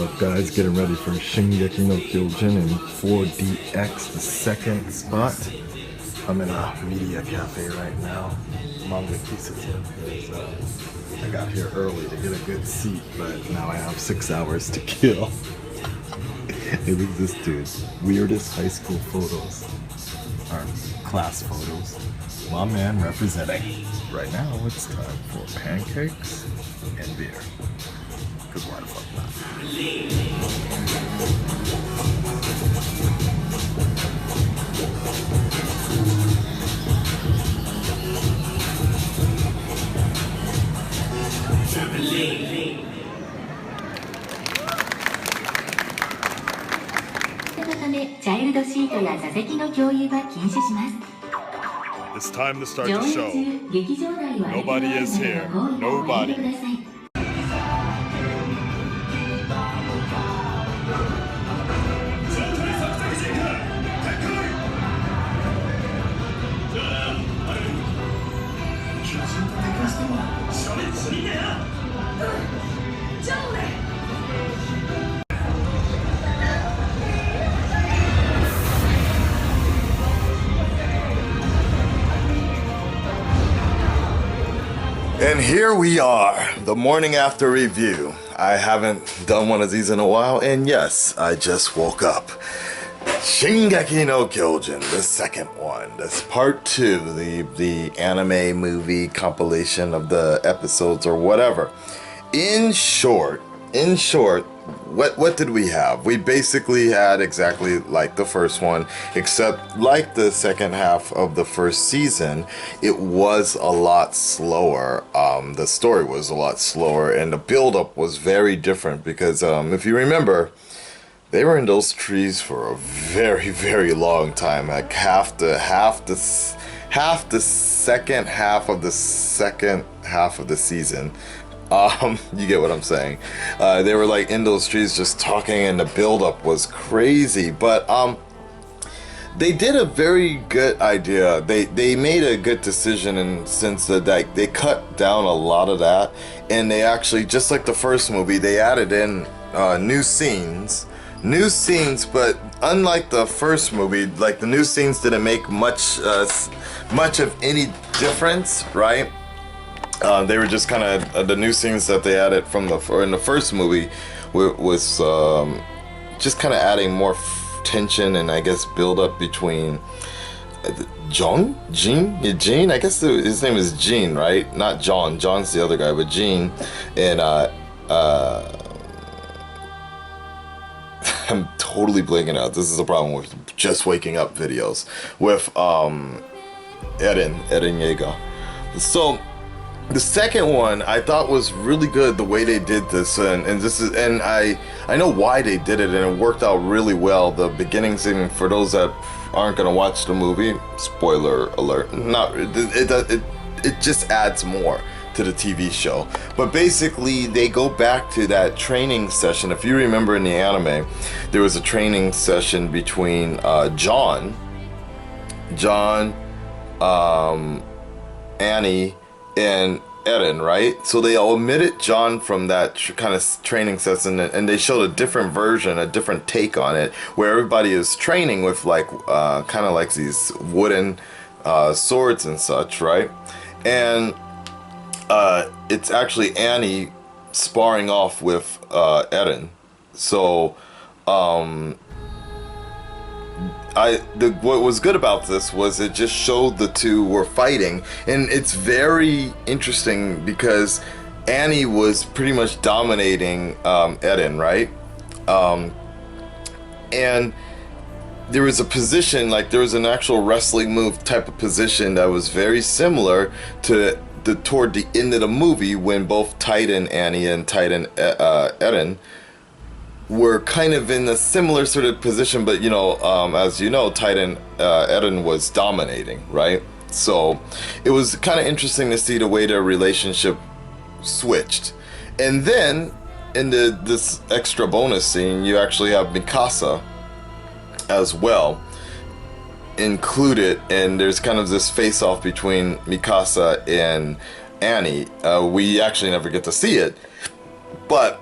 up, guys? Getting ready for Shingeki no Kyojin in 4DX, the second spot. I'm in a media cafe right now. Manga Kisatsu. I got here early to get a good seat, but now I have 6 hours to kill. It was this dude's weirdest high school photos, or class photos. My man representing. Right now, it's time for pancakes and beer. Cause why the fuck not? It's time to start the show. Nobody is here. Nobody. And here we are, the morning after review. I haven't done one of these in a while, and yes, I just woke up. Shingeki no Kyojin, the second one. That's part 2, the anime movie compilation of the episodes or whatever. In short, what did we have? We basically had exactly like the first one, except like the second half of the first season, it was a lot slower. The story was a lot slower, and the build-up was very different because if you remember, they were in those trees for a very, very long time. Like half the second half of the season. You get what I'm saying. They were like in those trees just talking, and the build-up was crazy. But they did a very good idea. They made a good decision in the sense that they cut down a lot of that, and they actually, just like the first movie, they added in new scenes. But unlike the first movie, like the new scenes didn't make much of any difference, right? They were just kind of the new scenes that they added from in the first movie was just kind of adding more tension and I guess build up between Gene. I guess his name is Gene, right? Not John. John's the other guy, but Gene and I'm totally blanking out. This is a problem with just waking up videos with Eren Yeager. So the second one I thought was really good, the way they did this, and I know why they did it, and it worked out really well. The beginning scene, for those that aren't gonna watch the movie, spoiler alert, it just adds more to the TV show. But basically they go back to that training session. If you remember in the anime, there was a training session between John, Annie, and Eren, right? So they omitted John from that kind of training session, and they showed a different version, a different take on it, where everybody is training with like kind of like these wooden swords and such, right? And it's actually Annie sparring off with Eren. So what was good about this was it just showed the two were fighting, and it's very interesting because Annie was pretty much dominating Eren, right? And there was a position, like there was an actual wrestling move type of position that was very similar to toward the end of the movie when both Titan Annie and Titan Eren were kind of in a similar sort of position, but as you know, Titan Eren was dominating, right? So it was kind of interesting to see the way their relationship switched. And then in this extra bonus scene, you actually have Mikasa as well included, and there's kind of this face-off between Mikasa and Annie. We actually never get to see it, but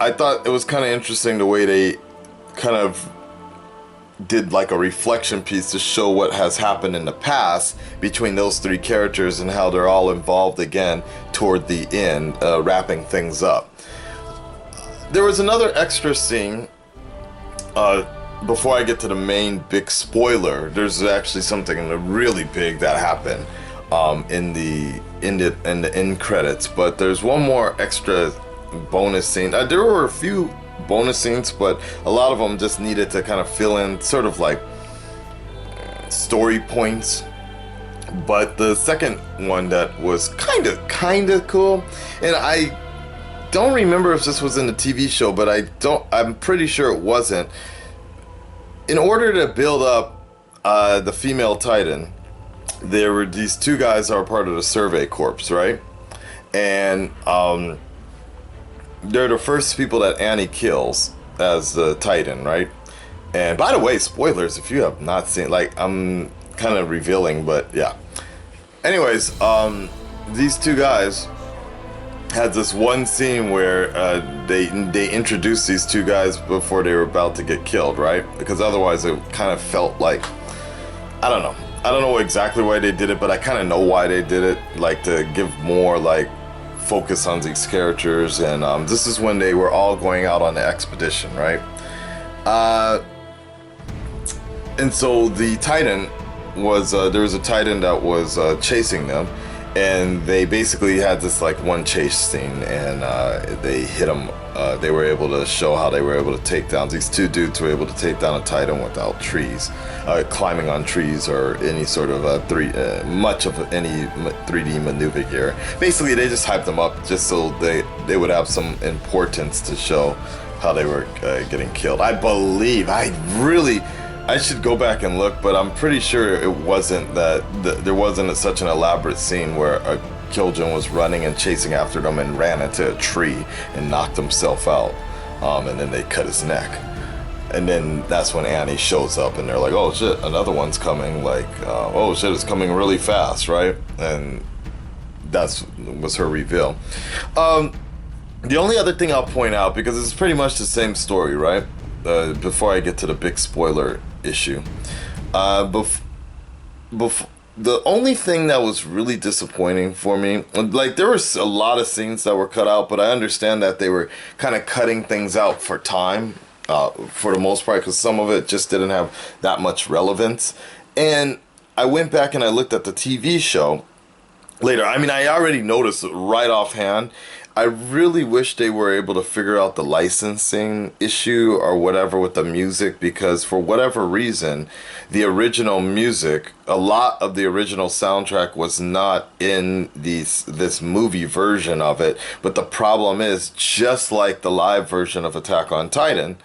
I thought it was kind of interesting the way they kind of did like a reflection piece to show what has happened in the past between those three characters and how they're all involved again toward the end, wrapping things up. There was another extra scene. Before I get to the main big spoiler, there's actually something really big that happened in the end credits. But there's one more extra bonus scene. There were a few bonus scenes, but a lot of them just needed to kind of fill in sort of like story points. But the second one that was kind of cool, and I don't remember if this was in the TV show, but I'm pretty sure it wasn't. In order to build up the female Titan, there were these two guys that are part of the Survey Corps, right? And they're the first people that Annie kills as the Titan, right? And by the way, spoilers if you have not seen, like, I'm kind of revealing, but yeah. Anyways, these two guys had this one scene where they introduced these two guys before they were about to get killed, right? Because otherwise it kind of felt like, I don't know exactly why they did it, but I kind of know why they did it, like to give more like focus on these characters. And this is when they were all going out on the expedition, right? And so the Titan was there was a Titan that was chasing them, and they basically had this like one chase scene, and they hit them. They were able to show how they were able to take down, these two dudes were able to take down a Titan without trees, climbing on trees or any sort of much of any 3D maneuver gear. Basically, they just hyped them up just so they would have some importance to show how they were getting killed. I believe, I should go back and look, but I'm pretty sure it wasn't there wasn't such an elaborate scene where Kyojin was running and chasing after them and ran into a tree and knocked himself out, and then they cut his neck. And then that's when Annie shows up and they're like, oh shit, another one's coming, like, oh shit, it's coming really fast, right? And that was her reveal. The only other thing I'll point out, because it's pretty much the same story, right? Before I get to the big spoiler issue, the only thing that was really disappointing for me, like there was a lot of scenes that were cut out, but I understand that they were kind of cutting things out for time, for the most part, because some of it just didn't have that much relevance. And I went back and I looked at the TV show later. I mean, I already noticed right offhand. I really wish they were able to figure out the licensing issue or whatever with the music, because for whatever reason, the original music, a lot of the original soundtrack was not in this movie version of it. But the problem is, just like the live version of Attack on Titan,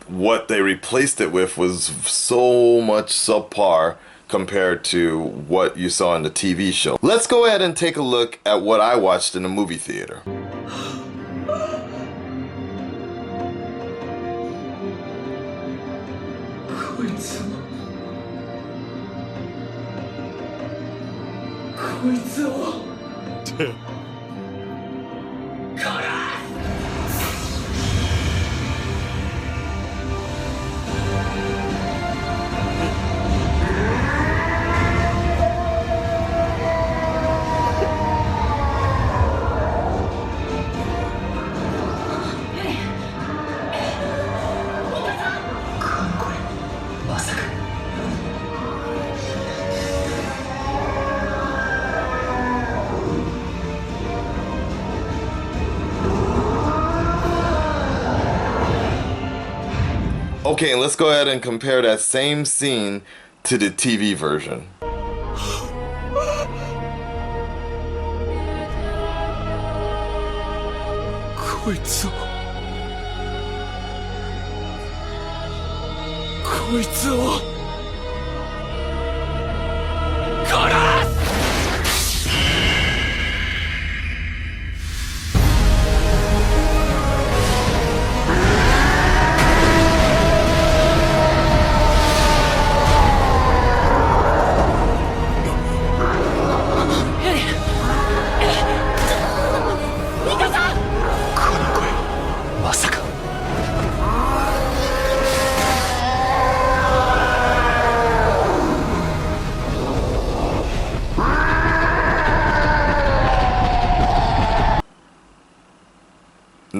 what they replaced it with was so much subpar compared to what you saw in the TV show. Let's go ahead and take a look at what I watched in the movie theater. Okay, let's go ahead and compare that same scene to the TV version.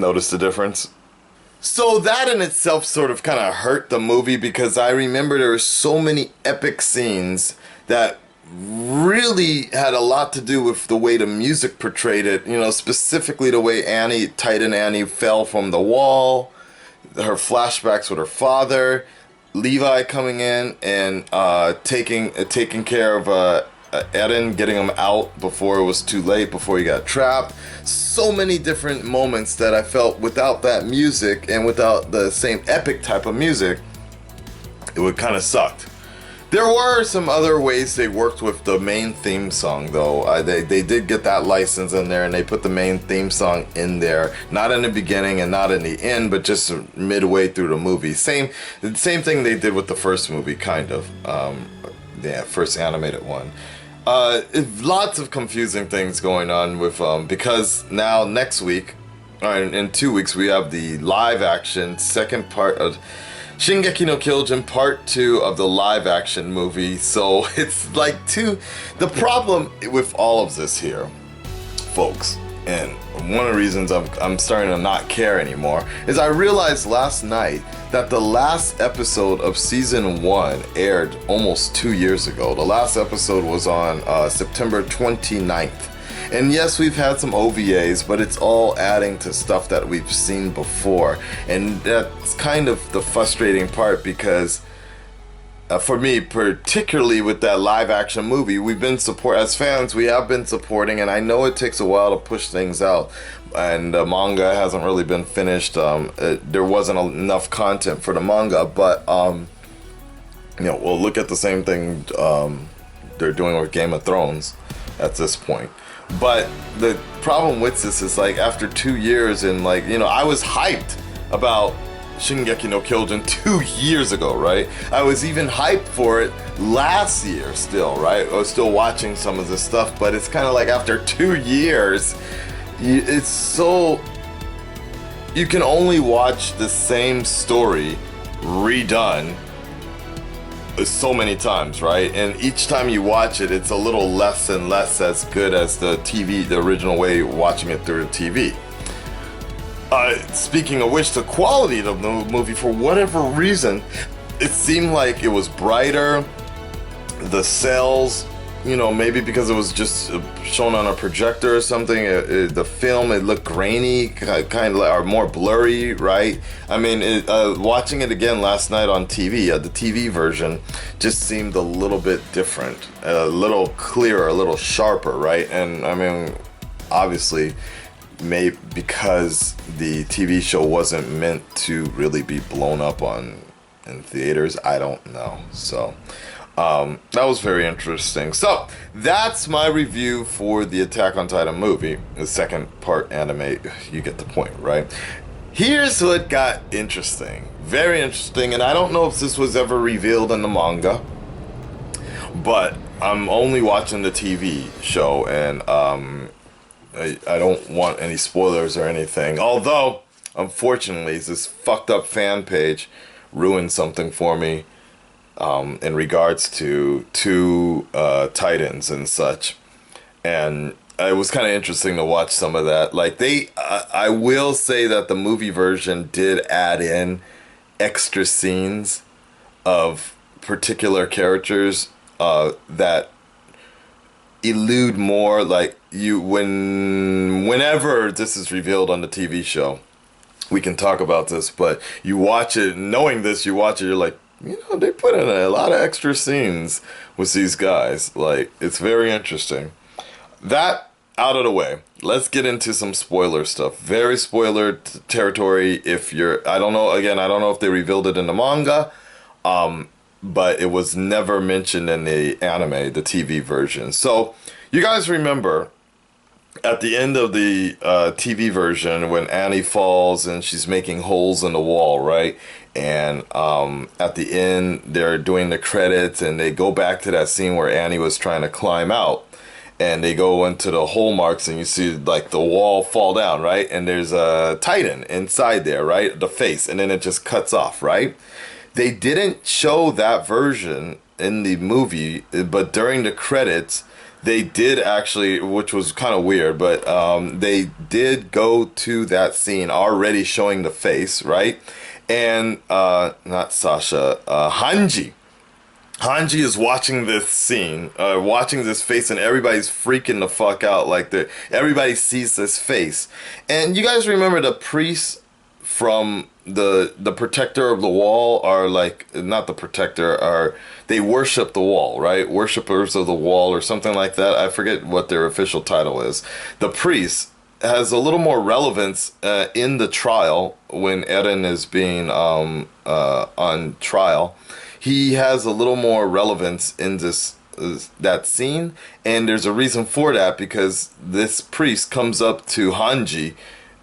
notice the difference. So that in itself sort of kind of hurt the movie, because I remember there were so many epic scenes that really had a lot to do with the way the music portrayed it. You know, specifically the way Titan Annie fell from the wall, her flashbacks with her father, Levi coming in and taking care of Eren, getting him out before it was too late, before he got trapped. So many different moments that I felt without that music and without the same epic type of music, it would kind of sucked. There were some other ways they worked with the main theme song, though. They did get that license in there, and they put the main theme song in there, not in the beginning and not in the end, but just midway through the movie. Same thing they did with the first movie, kind of. First animated one. Lots of confusing things going on with because now next week, or in 2 weeks, we have the live action second part of Shingeki no Kyojin Part 2 of the live action movie. So it's like the problem with all of this here, folks, and one of the reasons I'm starting to not care anymore, is I realized last night that the last episode of season 1 aired almost 2 years ago. The last episode was on September 29th. And yes, we've had some OVAs, but it's all adding to stuff that we've seen before. And that's kind of the frustrating part, because for me, particularly with that live action movie, as fans, we have been supporting, and I know it takes a while to push things out. And the manga hasn't really been finished. There wasn't enough content for the manga, but we'll look at the same thing they're doing with Game of Thrones at this point. But the problem with this is, like, after 2 years, and I was hyped about Shingeki no Kyojin 2 years ago, right? I was even hyped for it last year still, right? I was still watching some of this stuff, but it's kind of like after 2 years, it's so... You can only watch the same story redone so many times, right? And each time you watch it, it's a little less and less as good as the original way watching it through the TV. Speaking of which, the quality of the movie, for whatever reason, it seemed like it was brighter. The cells, maybe because it was just shown on a projector or something, the film, it looked grainy, kind of, or more blurry, right? I mean, watching it again last night on TV, the TV version just seemed a little bit different, a little clearer, a little sharper, right? And I mean, obviously, maybe because the TV show wasn't meant to really be blown up in theaters, I don't know. So that was very interesting. So that's my review for the Attack on Titan movie, the second part anime. You get the point, right? Here's what got interesting, very interesting, and I don't know if this was ever revealed in the manga, but I'm only watching the TV show, and I don't want any spoilers or anything. Although, unfortunately, this fucked up fan page ruined something for me in regards to two Titans and such. And it was kind of interesting to watch some of that. Like, I will say that the movie version did add in extra scenes of particular characters that elude more, like, whenever this is revealed on the TV show, we can talk about this, but you watch it, knowing this, you watch it, you're like, they put in a lot of extra scenes with these guys. Like, it's very interesting. That out of the way, let's get into some spoiler stuff. Very spoiler territory. I don't know if they revealed it in the manga, but it was never mentioned in the anime, the TV version. So, you guys remember at the end of the TV version when Annie falls and she's making holes in the wall, right? And at the end, they're doing the credits and they go back to that scene where Annie was trying to climb out. And they go into the hole marks and you see, like, the wall fall down, right? And there's a Titan inside there, right? The face. And then it just cuts off, right? They didn't show that version in the movie, but during the credits, they did actually, which was kind of weird, but they did go to that scene already showing the face, right? And not Sasha, Hanji. Hanji is watching this scene, watching this face, and everybody's freaking the fuck out. Like, everybody sees this face. And you guys remember the priests from the protector of the wall are like, not the protector, are, they worship the wall, right? Worshippers of the wall or something like that. I forget what their official title is. The priest has a little more relevance in the trial when Eren is being on trial. He has a little more relevance in that scene, and there's a reason for that, because this priest comes up to Hanji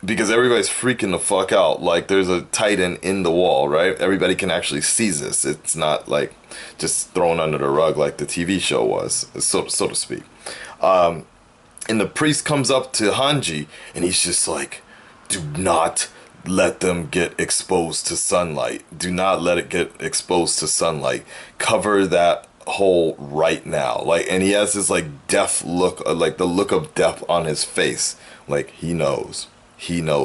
because everybody's freaking the fuck out. Like, there's a titan in the wall, right? Everybody can actually see this. It's not like just thrown under the rug like the TV show was, so to speak. And the priest comes up to Hanji, and he's just like, do not let them get exposed to sunlight. Do not let it get exposed to sunlight. Cover that hole right now. Like, and he has this like death look, like the look of death on his face. Like, he knows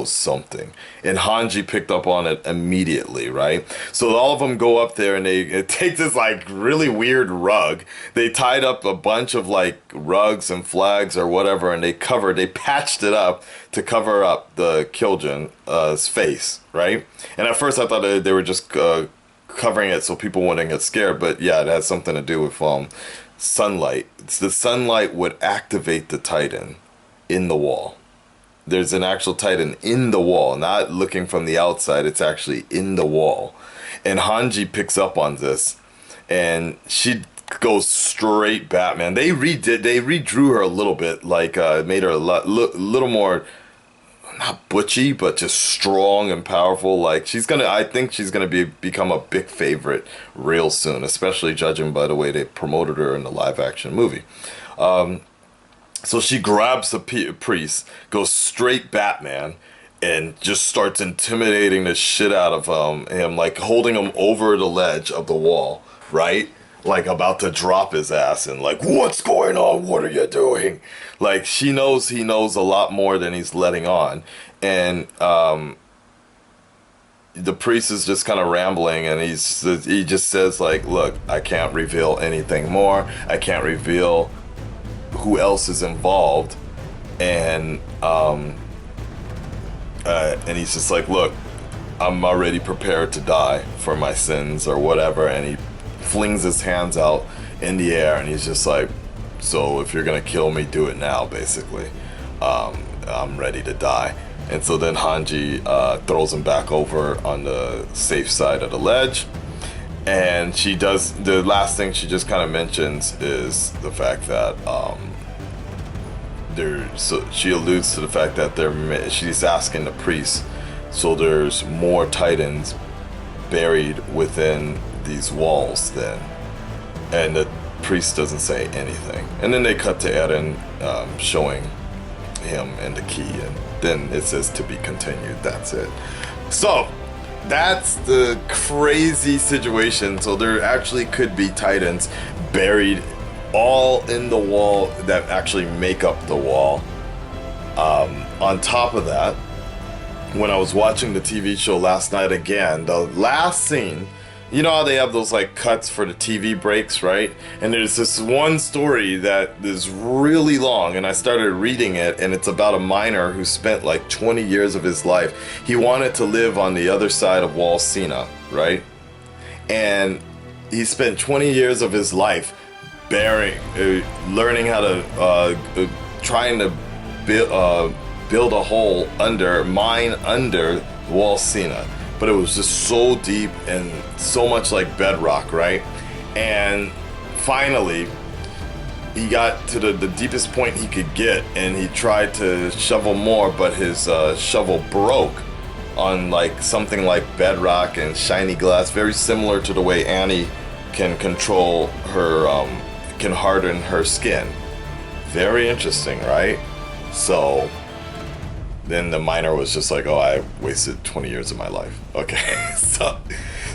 something. And Hanji picked up on it immediately, right? So all of them go up there and they take this like really weird rug. They tied up a bunch of like rugs and flags or whatever, and they patched it up to cover up the Kyojin's face, right? And at first I thought they were just covering it so people wouldn't get scared, but yeah, it has something to do with sunlight. The sunlight would activate the Titan in the wall. There's an actual Titan in the wall, not looking from the outside. It's actually in the wall. And Hanji picks up on this, and she goes straight Batman. They redrew her a little bit, like made her a little more, not butchy, but just strong and powerful. Like, I think she's gonna become a big favorite real soon, especially judging by the way they promoted her in the live action movie. So she grabs the priest, goes straight Batman, and just starts intimidating the shit out of him, like holding him over the ledge of the wall, right? Like about to drop his ass, and like, what's going on? What are you doing? Like, she knows he knows a lot more than he's letting on. And the priest is just kind of rambling, and he just says like, look, I can't reveal anything more. I can't reveal who else is involved, and he's just like, look, I'm already prepared to die for my sins or whatever, and he flings his hands out in the air, and he's just like, so if you're gonna kill me, do it now, basically. I'm ready to die. And so then Hanji throws him back over on the safe side of the ledge. And she does, the last thing she just kind of mentions is the fact that she alludes to the fact that she's asking the priest, so there's more Titans buried within these walls then. And the priest doesn't say anything. And then they cut to Eren showing him and the key, and then it says to be continued. That's it. So that's the crazy situation. So there actually could be Titans buried all in the wall that actually make up the wall. On top of that, when I was watching the TV show last night again, the last scene, you know how they have those like cuts for the TV breaks, right? And there's this one story that is really long, and I started reading it, and it's about a miner who spent like 20 years of his life. He wanted to live on the other side of Wall Sina, right? And he spent 20 years of his life learning how to, trying to build a hole mine under Wall Sina. But it was just so deep and so much like bedrock, right? And finally, he got to the deepest point he could get, and he tried to shovel more, but his shovel broke on like something like bedrock and shiny glass, very similar to the way Annie can control her, can harden her skin. Very interesting, right? So then the miner was just like, oh, I wasted 20 years of my life. Okay,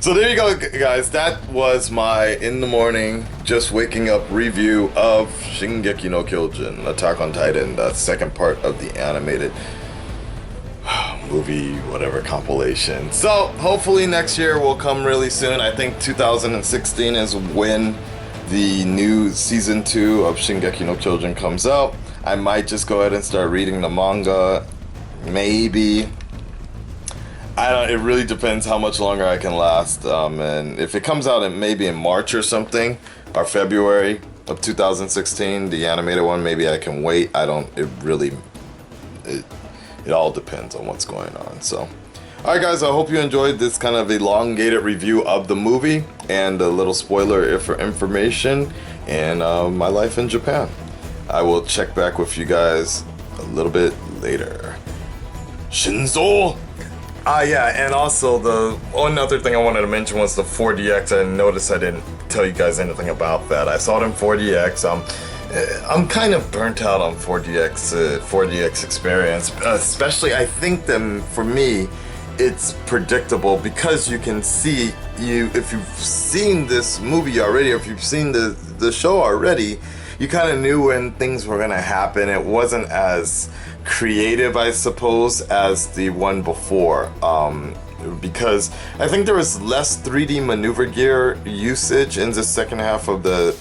So there you go, guys. That was my in the morning, just waking up review of Shingeki no Kyojin, Attack on Titan, the second part of the animated movie, whatever, compilation. So hopefully next year will come really soon. I think 2016 is when the new season 2 of Shingeki no Kyojin comes out. I might just go ahead and start reading the manga. Maybe. I don't. It really depends how much longer I can last. And if it comes out maybe in March or something, or February of 2016, the animated one, maybe I can wait. I don't. It really. It all depends on what's going on. So, alright guys, I hope you enjoyed this kind of elongated review of the movie and a little spoiler information and my life in Japan. I will check back with you guys a little bit later. Shinzo! Yeah, and also the one other thing I wanted to mention was the 4DX. I noticed I didn't tell you guys anything about that. I saw it in 4DX. I'm kind of burnt out on 4DX experience, especially I think for me it's predictable because you can see if you've seen this movie already, or if you've seen the show already, you kind of knew when things were gonna happen. It wasn't as creative, I suppose, as the one before. Because I think there was less 3D maneuver gear usage in the second half of the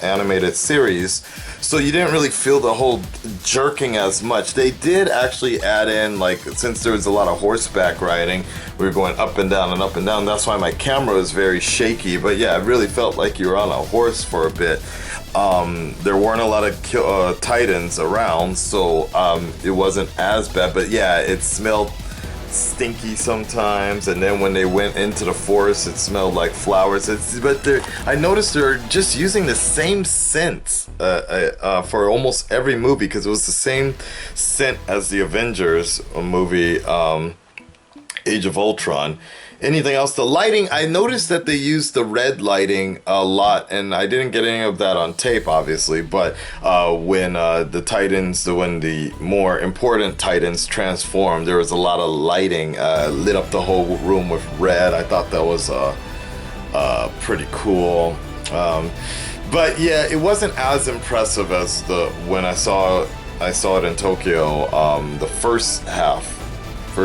animated series, so you didn't really feel the whole jerking as much. They did actually add in, like, since there was a lot of horseback riding, we were going up and down and up and down. That's why my camera was very shaky, but yeah, it really felt like you were on a horse for a bit. There weren't a lot of Titans around, so it wasn't as bad, but yeah, it smelled stinky sometimes, and then when they went into the forest it smelled like flowers. I noticed they're just using the same scents for almost every movie, because it was the same scent as the Avengers movie, Age of Ultron. Anything else? The lighting, I noticed that they used the red lighting a lot, and I didn't get any of that on tape, obviously, but when when the more important Titans transformed, there was a lot of lighting, lit up the whole room with red. I thought that was pretty cool. But yeah, it wasn't as impressive as when I saw it in Tokyo, the first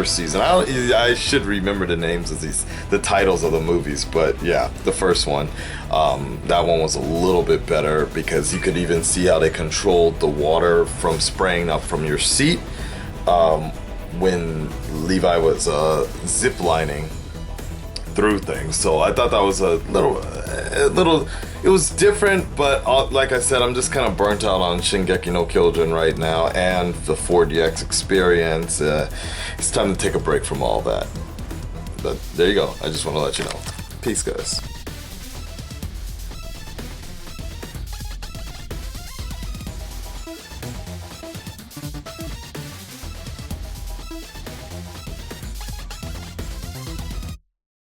season. I should remember the names of the titles of the movies, but yeah, the first one, that one was a little bit better because you could even see how they controlled the water from spraying up from your seat when Levi was zip lining through things. So I thought that was a little it was different, but like I said, I'm just kind of burnt out on Shingeki no Kyojin right now and the 4DX experience. It's time to take a break from all that. But there you go. I just want to let you know. Peace, guys.